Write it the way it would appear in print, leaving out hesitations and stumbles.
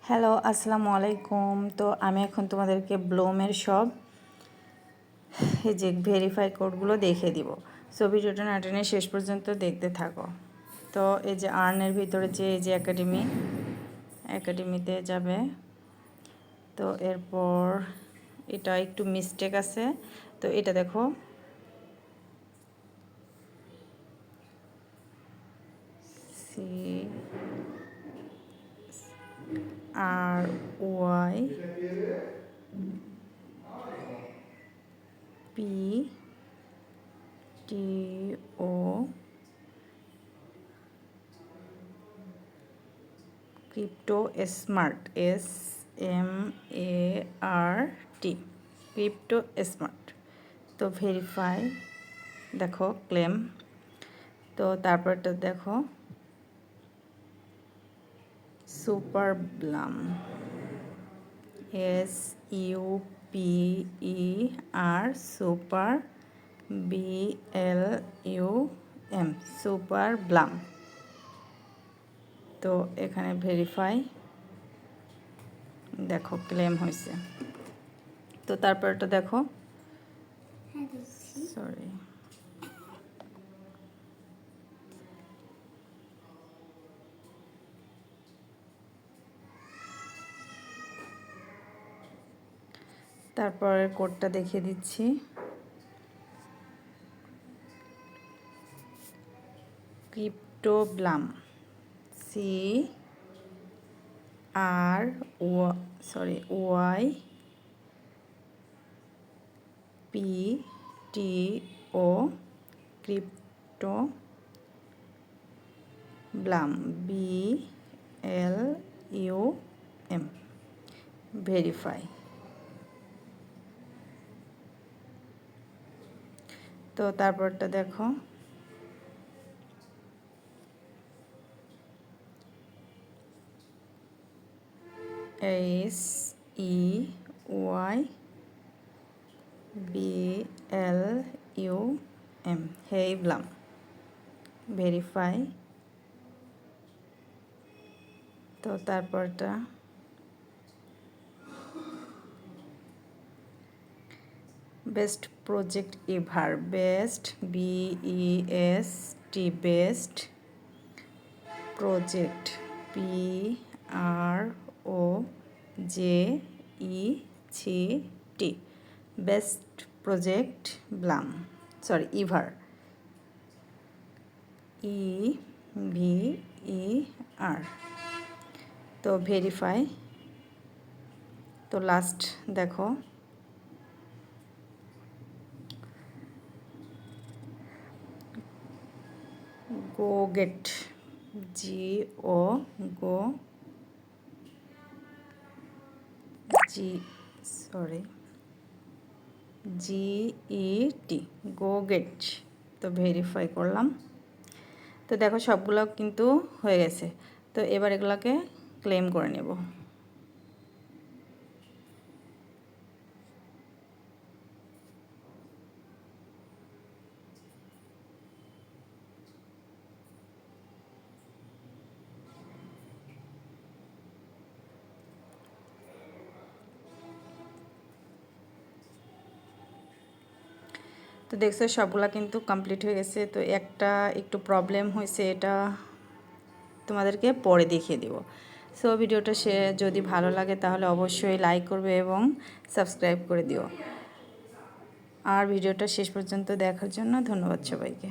Hello, আসসালামু আলাইকুম। তো আমি এখন তোমাদেরকে ব্লোমের সব এই যে ভেরিফাই কোডগুলো দেখিয়ে দিব। সো ভিডিওটা না টেনে শেষ পর্যন্ত দেখতে থাকো। তো এই যে আর্নের ভিতরে যে এই যে একাডেমিতে যাবে। তো এরপর এটা একটু মিস্টেক আছে, তো এটা দেখো CRYPTO crypto smart SMART crypto smart. তো ভেরিফাই দেখো ক্লেম। তো তারপরটা দেখো super Blum SUPER super BLUM super Blum. তো এখানে ভেরিফাই দেখো ক্লেম হয়েছে। তো তারপরটা দেখো সরি তারপরের কোডটা দেখিয়ে দিচ্ছি। Crypto Blum CRYPTO crypto Blum BLUM verify. তো তারপরটা দেখো SEYBLUM হেইব্লাম ভেরিফাই। তো তারপরটা best project ever best BEST best project PROJECT best project Blum ever EVER। তো ভেরিফাই। তো লাস্ট দেখো GOGET GET তো ভেরিফাই করলাম। তো দেখো সবগুলো কিন্তু হয়ে গেছে। তো এবার এগুলোকে ক্লেম করে নেব। তো দেখছো সবগুলা কিন্তু কমপ্লিট হয়ে গেছে। তো একটা একটু প্রবলেম হয়েছে, এটা তোমাদেরকে পরে দেখিয়ে দেব। সো ভিডিওটা যদি ভালো লাগে তাহলে অবশ্যই লাইক করবে এবং সাবস্ক্রাইব করে দিও। আর ভিডিওটা শেষ পর্যন্ত দেখার জন্য ধন্যবাদ সবাইকে।